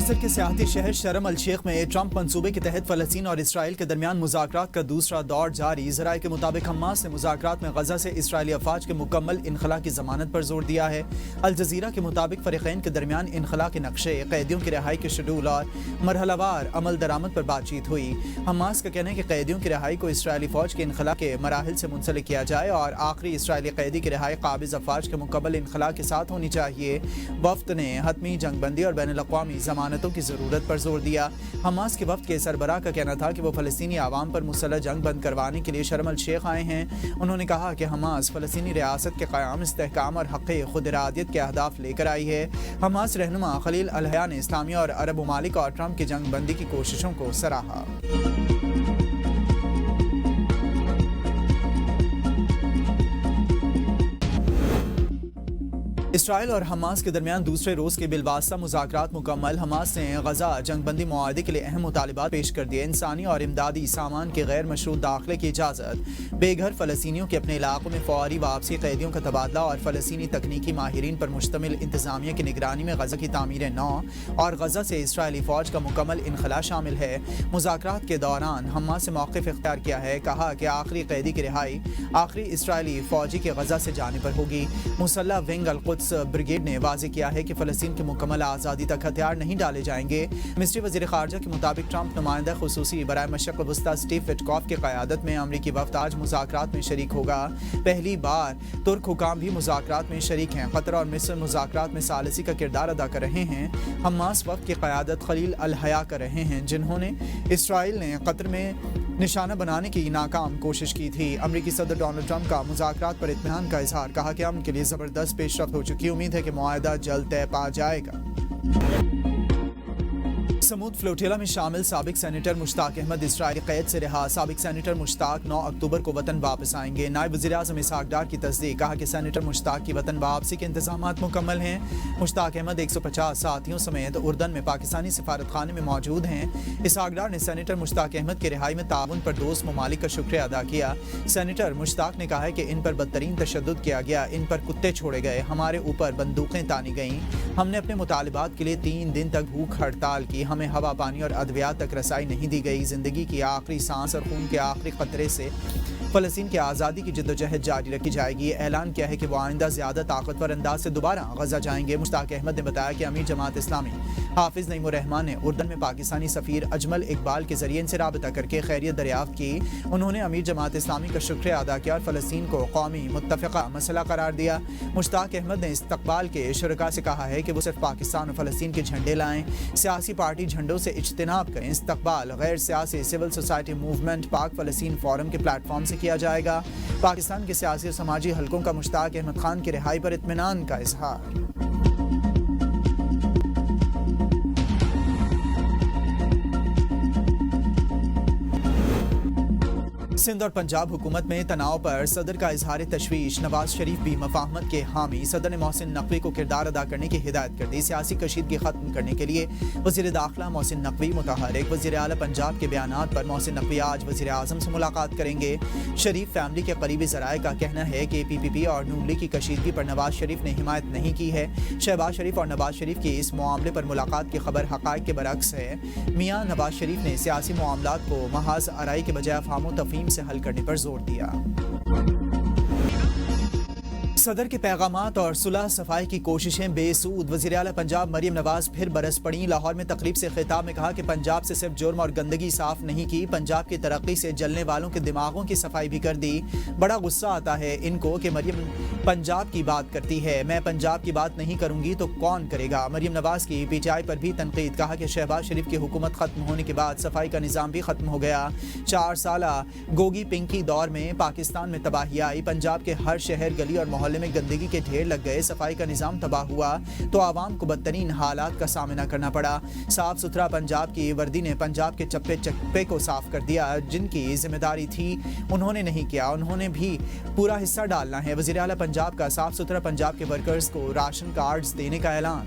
مصر کے سیاحتی شہر شرم الشیخ میں ٹرمپ منصوبے کے تحت فلسطین اور اسرائیل کے درمیان مذاکرات کا دوسرا دور جاری۔ ذرائع کے مطابق حماس نے مذاکرات میں غزہ سے اسرائیلی افواج کے مکمل انخلاء کی ضمانت پر زور دیا ہے۔ الجزیرہ کے مطابق فریقین کے درمیان انخلاء کے نقشے، قیدیوں کی رہائی کے شیڈول اور مرحلہ وار عمل درآمد پر بات چیت ہوئی۔ حماس کا کہنا ہے کہ قیدیوں کی رہائی کو اسرائیلی فوج کے انخلاء کے مراحل سے منسلک کیا جائے اور آخری اسرائیلی قیدی کی رہائی قابض افواج کے مکمل انخلاء کے ساتھ ہونی چاہیے۔ وفد نے حتمی جنگ بندی اور بین الاقوامی ضمانتوں کی ضرورت پر زور دیا۔ حماس کے وفد کے سربراہ کا کہنا تھا کہ وہ فلسطینی عوام پر مسلح جنگ بند کروانے کے لیے شرم الشیخ آئے ہیں۔ انہوں نے کہا کہ حماس فلسطینی ریاست کے قیام، استحکام اور حق خود ارادیت کے اہداف لے کر آئی ہے۔ حماس رہنما خلیل الحیہ نے اسلامی اور عرب ممالک اور ٹرمپ کی جنگ بندی کی کوششوں کو سراہا۔ اسرائیل اور حماس کے درمیان دوسرے روز کے بالواسطہ مذاکرات مکمل۔ حماس نے غزہ جنگ بندی معاہدے کے لیے اہم مطالبات پیش کر دیے۔ انسانی اور امدادی سامان کے غیر مشروط داخلے کی اجازت، بے گھر فلسطینیوں کے اپنے علاقوں میں فوری واپسی، قیدیوں کا تبادلہ اور فلسطینی تکنیکی ماہرین پر مشتمل انتظامیہ کی نگرانی میں غزہ کی تعمیر نو اور غزہ سے اسرائیلی فوج کا مکمل انخلاء شامل ہے۔ مذاکرات کے دوران حماس سے موقف اختیار کیا ہے، کہا کہ آخری قیدی کی رہائی آخری اسرائیلی فوجی کے غزہ سے جانے پر ہوگی۔ مسلح ونگ القدس بریگیڈ نے واضح کیا ہے کہ فلسطین کی مکمل آزادی تک ہتھیار نہیں ڈالے جائیں گے۔ مصری وزیر خارجہ کے مطابق ٹرمپ نمائندہ خصوصی برائے مشرق وسطیٰ اسٹیو وٹکوف کی قیادت میں امریکی وفد آج مذاکرات میں شریک ہوگا۔ پہلی بار ترک حکام بھی مذاکرات میں شریک ہیں۔ قطر اور مصر مذاکرات میں ثالثی کا کردار ادا کر رہے ہیں۔ حماس وفد کی قیادت خلیل الحیہ کر رہے ہیں، جنہوں نے اسرائیل نے قطر میں نشانہ بنانے کی ناکام کوشش کی تھی۔ امریکی صدر ڈونلڈ ٹرمپ کا مذاکرات پر اطمینان کا اظہار، کہا کہ امن کے لیے زبردست پیش رفت ہو چکی، امید ہے کہ معاہدہ جلد طے پا جائے گا۔ سمود فلوٹیلا میں شامل سابق سینیٹر مشتاق احمد اسرائیلی قید سے رہا۔ سابق سینیٹر مشتاق 9 اکتوبر کو وطن واپس آئیں گے۔ نائب وزیر اعظم اسحاق ڈار کی تصدیق، کہا کہ سینیٹر مشتاق کی وطن واپسی کے انتظامات مکمل ہیں۔ مشتاق احمد 150 ساتھیوں سمیت اردن میں پاکستانی سفارت خانے میں موجود ہیں۔ اسحاق ڈار نے سینیٹر مشتاق احمد کی رہائی میں تعاون پر دوست ممالک کا شکریہ ادا کیا۔ سینیٹر مشتاق نے کہا ہے کہ ان پر بدترین تشدد کیا گیا، ان پر کتے چھوڑے گئے، ہمارے اوپر بندوقیں تانی گئیں، ہم نے اپنے مطالبات کے لیے 3 دن تک بھوک ہڑتال کی، ہمیں ہوا، پانی اور ادویات تک رسائی نہیں دی گئی۔ زندگی کی آخری سانس اور خون کے آخری قطرے سے فلسطین کی آزادی کی جدوجہد جاری رکھی جائے گی۔ اعلان کیا ہے کہ وہ آئندہ زیادہ طاقتور انداز سے دوبارہ غزہ جائیں گے۔ مشتاق احمد نے بتایا کہ امیر جماعت اسلامی حافظ نعیم الرحمان نے اردن میں پاکستانی سفیر اجمل اقبال کے ذریعے ان سے رابطہ کر کے خیریت دریافت کی۔ انہوں نے امیر جماعت اسلامی کا شکریہ ادا کیا اور فلسطین کو قومی متفقہ مسئلہ قرار دیا۔ مشتاق احمد نے استقبال کے شرکاء سے کہا ہے کہ وہ صرف پاکستان اور فلسطین کے جھنڈے لائیں، سیاسی پارٹی جھنڈوں سے اجتناب کریں۔ استقبال غیر سیاسی سول سوسائٹی موومنٹ پاک فلسطین فورم کے پلیٹ فارم سے کیا جائے گا۔ پاکستان کے سیاسی اور سماجی حلقوں کا مشتاق احمد خان کی رہائی پر اطمینان کا اظہار۔ سندھ اور پنجاب حکومت میں تناؤ پر صدر کا اظہار تشویش، نواز شریف بھی مفاہمت کے حامی۔ صدر نے محسن نقوی کو کردار ادا کرنے کی ہدایت کر دی۔ سیاسی کشیدگی ختم کرنے کے لیے وزیر داخلہ محسن نقوی متحرک۔ وزیر اعلیٰ پنجاب کے بیانات پر محسن نقوی آج وزیر اعظم سے ملاقات کریں گے۔ شریف فیملی کے قریبی ذرائع کا کہنا ہے کہ پی پی پی اور نون لیگ کی کشیدگی پر نواز شریف نے حمایت نہیں کی ہے۔ شہباز شریف اور نواز شریف کی اس معاملے پر ملاقات کی خبر حقائق کے برعکس ہے۔ میاں نواز شریف نے سیاسی معاملات کو محض آرائی کے بجائے افہام و تفہیم سے حل کرنے پر زور دیا۔ صدر کے پیغامات اور صلح صفائی کی کوششیں بے سود۔ وزیر اعلیٰ پنجاب مریم نواز پھر برس پڑیں۔ لاہور میں تقریب سے خطاب میں کہا کہ پنجاب سے صرف جرم اور گندگی صاف نہیں کی، پنجاب کی ترقی سے جلنے والوں کے دماغوں کی صفائی بھی کر دی۔ بڑا غصہ آتا ہے ان کو کہ مریم پنجاب کی بات کرتی ہے، میں پنجاب کی بات نہیں کروں گی تو کون کرے گا۔ مریم نواز کی پی ٹی آئی پر بھی تنقید، کہا کہ شہباز شریف کی حکومت ختم ہونے کے بعد صفائی کا نظام بھی ختم ہو گیا۔ 4 سالہ گوگی پنکی دور میں پاکستان میں تباہی آئی، پنجاب کے ہر شہر، گلی اور محلے میں گندگی کے ڈھیر لگ گئے، صفائی کا نظام تباہ ہوا تو عوام کو بدترین حالات کا سامنا کرنا پڑا۔ صاف ستھرا پنجاب کی وردی نے پنجاب کے چپے چپے کو صاف کر دیا، جن کی ذمہ داری تھی انہوں نے نہیں کیا، انہوں نے بھی پورا حصہ ڈالنا ہے۔ وزیر اعلیٰ پنجاب کا صاف ستھرا پنجاب کے ورکرز کو راشن کارڈز دینے کا اعلان۔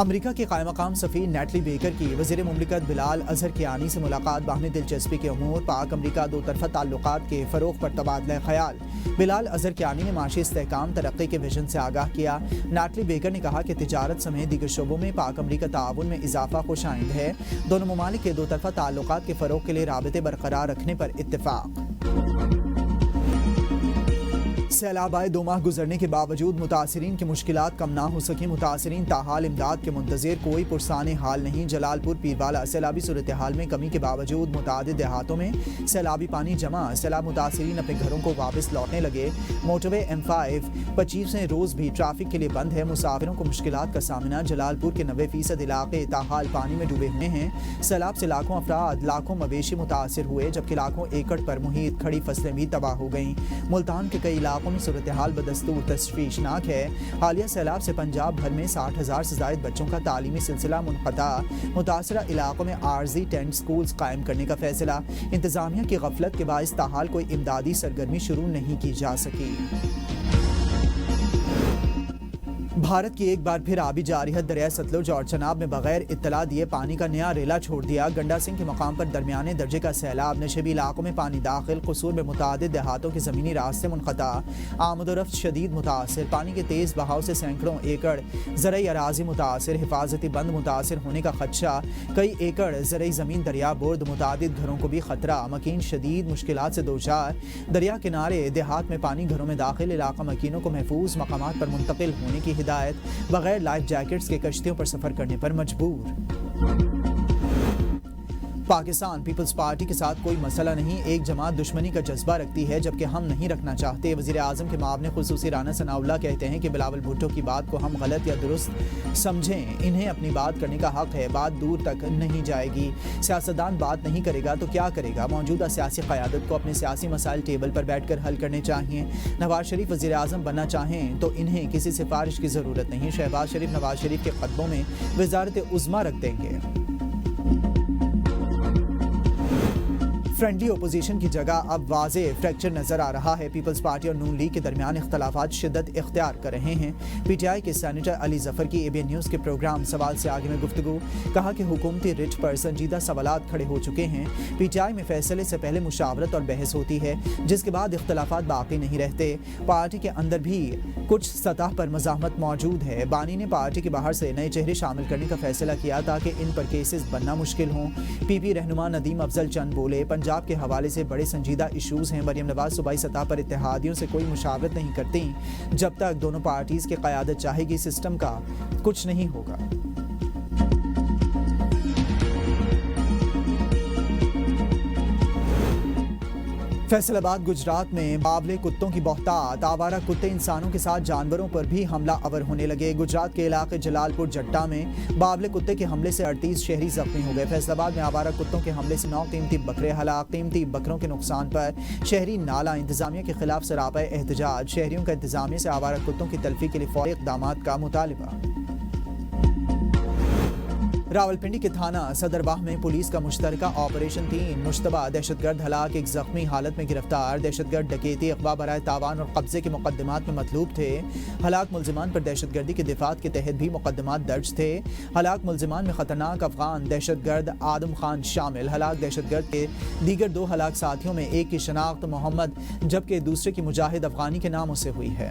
امریکہ کے قائم مقام سفیر نیٹلی بیکر کی وزیر مملکت بلال اظہر کیانی سے ملاقات باہمی دلچسپی کے امور پاک امریکہ دو طرفہ تعلقات کے فروغ پر تبادلہ خیال۔ بلال اظہر کیانی نے معاشی استحکام ترقی کے ویژن سے آگاہ کیا۔ نیٹلی بیکر نے کہا کہ تجارت سمیت دیگر شعبوں میں پاک امریکہ تعاون میں اضافہ خوش آئند ہے۔ دونوں ممالک کے دو طرفہ تعلقات کے فروغ کے لیے رابطے برقرار رکھنے پر اتفاق۔ سیلاب آئے 2 ماہ گزرنے کے باوجود متاثرین کی مشکلات کم نہ ہو سکیں، متاثرین تاحال امداد کے منتظر، کوئی پرسان حال نہیں۔ جلال پور پیروالا سیلابی صورتحال میں کمی کے باوجود متعدد دیہاتوں میں سیلابی پانی جمع، سیلاب متاثرین اپنے گھروں کو واپس لوٹنے لگے۔ موٹر وے M5 25ویں روز بھی ٹریفک کے لیے بند ہے، مسافروں کو مشکلات کا سامنا۔ جلال پور کے 90% علاقے تاحال پانی میں ڈوبے ہوئے ہیں۔ سیلاب سے لاکھوں افراد، لاکھوں مویشی متاثر ہوئے، جبکہ لاکھوں ایکڑ پر محیط کھڑی فصلیں بھی تباہ ہو گئیں۔ ملتان کے کئی علاقوں میں صورتحال بدستور تشویشناک ہے۔ حالیہ سیلاب سے پنجاب بھر میں 60,000 سے زائد بچوں کا تعلیمی سلسلہ منقطع، متاثرہ علاقوں میں عارضی ٹینٹ سکولز قائم کرنے کا فیصلہ۔ انتظامیہ کی غفلت کے باعث تاحال کوئی امدادی سرگرمی شروع نہیں کی جا سکی۔ بھارت کی ایک بار پھر آبی جارحیت دریائے ستلج اور چناب میں بغیر اطلاع دیے پانی کا نیا ریلا چھوڑ دیا۔ گنڈا سنگھ کے مقام پر درمیانے درجے کا سیلاب، نشیبی علاقوں میں پانی داخل، قصور میں متعدد دیہاتوں کے زمینی راستے منقطع، آمد و رفت شدید متاثر، پانی کے تیز بہاؤ سے سینکڑوں ایکڑ زرعی اراضی متاثر، حفاظتی بند متاثر ہونے کا خدشہ، کئی ایکڑ زرعی زمین دریا برد، متعدد گھروں کو بھی خطرہ، مکین شدید مشکلات سے دوچار، دریا کنارے دیہات میں پانی گھروں میں داخل، علاقہ مکینوں کو محفوظ مقامات پر منتقل ہونے کی ہدایت، بغیر لائف جیکٹس کے کشتیوں پر سفر کرنے پر مجبور۔ پاکستان پیپلز پارٹی کے ساتھ کوئی مسئلہ نہیں، ایک جماعت دشمنی کا جذبہ رکھتی ہے جبکہ ہم نہیں رکھنا چاہتے۔ وزیر اعظم کے معاون خصوصی رانا ثناء اللہ کہتے ہیں کہ بلاول بھٹو کی بات کو ہم غلط یا درست سمجھیں، انہیں اپنی بات کرنے کا حق ہے، بات دور تک نہیں جائے گی۔ سیاستدان بات نہیں کرے گا تو کیا کرے گا؟ موجودہ سیاسی قیادت کو اپنے سیاسی مسائل ٹیبل پر بیٹھ کر حل کرنے چاہیے۔ نواز شریف وزیر اعظم بننا چاہیں تو انہیں کسی سفارش کی ضرورت نہیں۔ شہباز شریف نواز شریف کے قدموں میں وزارت عظمیٰ رکھ دیں گے۔ فرینڈلی اپوزیشن کی جگہ اب واضح فریکچر نظر آ رہا ہے۔ پیپلز پارٹی اور نون لیگ کے درمیان اختلافات شدت اختیار کر رہے ہیں۔ پی ٹی آئی کے سینیٹر علی ظفر کی ABN نیوز کے پروگرام سوال سے آگے میں گفتگو، کہا کہ حکومتی رٹ پر سنجیدہ سوالات کھڑے ہو چکے ہیں۔ پی ٹی آئی میں فیصلے سے پہلے مشاورت اور بحث ہوتی ہے، جس کے بعد اختلافات باقی نہیں رہتے۔ پارٹی کے اندر بھی کچھ سطح پر مزاحمت موجود ہے۔ بانی نے پارٹی کے باہر سے نئے چہرے شامل کرنے کا فیصلہ کیا تاکہ ان پر کیسز بننا مشکل ہوں۔ پی رہنما ندیم افضل چند بولے، پنجاب کے حوالے سے بڑے سنجیدہ ایشوز ہیں۔ مریم نواز صوبائی سطح پر اتحادیوں سے کوئی مشاورت نہیں کرتی۔ جب تک دونوں پارٹیز کی قیادت چاہے گی سسٹم کا کچھ نہیں ہوگا۔ فیصل آباد گجرات میں باولے کتوں کی بہتات، آوارہ کتے انسانوں کے ساتھ جانوروں پر بھی حملہ آور ہونے لگے۔ گجرات کے علاقے جلال پور جٹا میں باولے کتے کے حملے سے 38 شہری زخمی ہو گئے۔ فیصل آباد میں آوارہ کتوں کے حملے سے 9 قیمتی بکرے ہلاک، قیمتی بکروں کے نقصان پر شہری نالا، انتظامیہ کے خلاف سراپا احتجاج، شہریوں کا انتظامیہ سے آوارہ کتوں کی تلفی کے لیے فوری اقدامات کا مطالبہ۔ راولپنڈی کے تھانہ صدرباہ میں پولیس کا مشترکہ آپریشن 3 مشتبہ دہشت گرد ہلاک، ایک زخمی حالت میں گرفتار۔ دہشت گرد ڈکیتی، اغوا برائے تاوان اور قبضے کے مقدمات میں مطلوب تھے۔ ہلاک ملزمان پر دہشت گردی کے دفعات کے تحت بھی مقدمات درج تھے۔ ہلاک ملزمان میں خطرناک افغان دہشت گرد آدم خان شامل۔ ہلاک دہشت گرد کے دیگر 2 ہلاک ساتھیوں میں ایک کی شناخت محمد جبکہ دوسرے کی مجاہد افغانی کے ناموں سے ہوئی ہے۔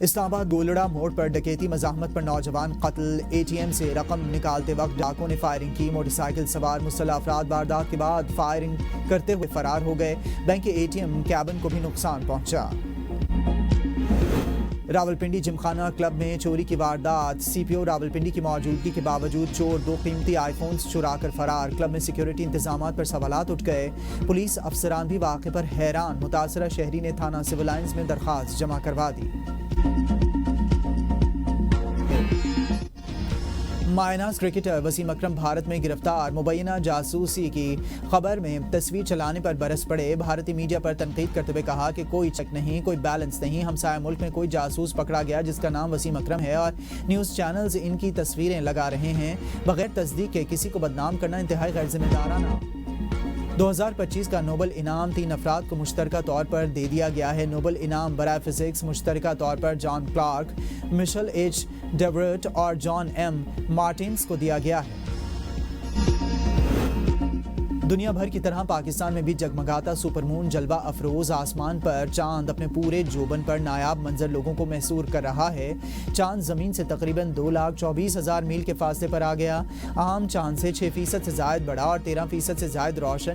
اسلام آباد گولڑا موڑ پر ڈکیتی مزاحمت پر نوجوان قتل، ATM سے رقم نکالتے وقت ڈاکوں نے فائرنگ کی، موٹر سائیکل سوار مسلح افراد واردات کے بعد فائرنگ کرتے ہوئے فرار ہو گئے۔ بینک کے ATM کیبن کو بھی نقصان پہنچا۔ راولپنڈی جمخانہ کلب میں چوری کی واردات، CPO راولپنڈی کی موجودگی کے باوجود چور 2 قیمتی آئی فونز چرا کر فرار۔ کلب میں سیکیورٹی انتظامات پر سوالات اٹھ گئے، پولیس افسران بھی واقعے پر حیران۔ متاثرہ شہری نے تھانہ سول لائنز میں درخواست جمع کروا دی۔ مایہ ناز کرکٹر وسیم اکرم بھارت میں گرفتار، مبینہ جاسوسی کی خبر میں تصویر چلانے پر برس پڑے۔ بھارتی میڈیا پر تنقید کرتے ہوئے کہا کہ کوئی چیک نہیں، کوئی بیلنس نہیں، ہمسایہ ملک میں کوئی جاسوس پکڑا گیا جس کا نام وسیم اکرم ہے اور نیوز چینلز ان کی تصویریں لگا رہے ہیں۔ بغیر تصدیق کے کسی کو بدنام کرنا انتہائی غیر ذمہ دارانہ 2025 کا نوبل انعام 3 افراد کو مشترکہ طور پر دے دیا گیا ہے۔ نوبل انعام برائے فزکس مشترکہ طور پر جان کلارک، مشل ایچ ڈیورٹ اور جان ایم مارٹنز کو دیا گیا ہے۔ دنیا بھر کی طرح پاکستان میں بھی جگمگاتا سپر مون جلوہ افروز، آسمان پر چاند اپنے پورے جوبن پر نایاب منظر لوگوں کو محصور کر رہا ہے۔ چاند زمین سے تقریباً 2,24,000 میل کے فاصلے پر آ گیا۔ عام چاند سے 6% سے زائد بڑا اور 13% سے زائد روشن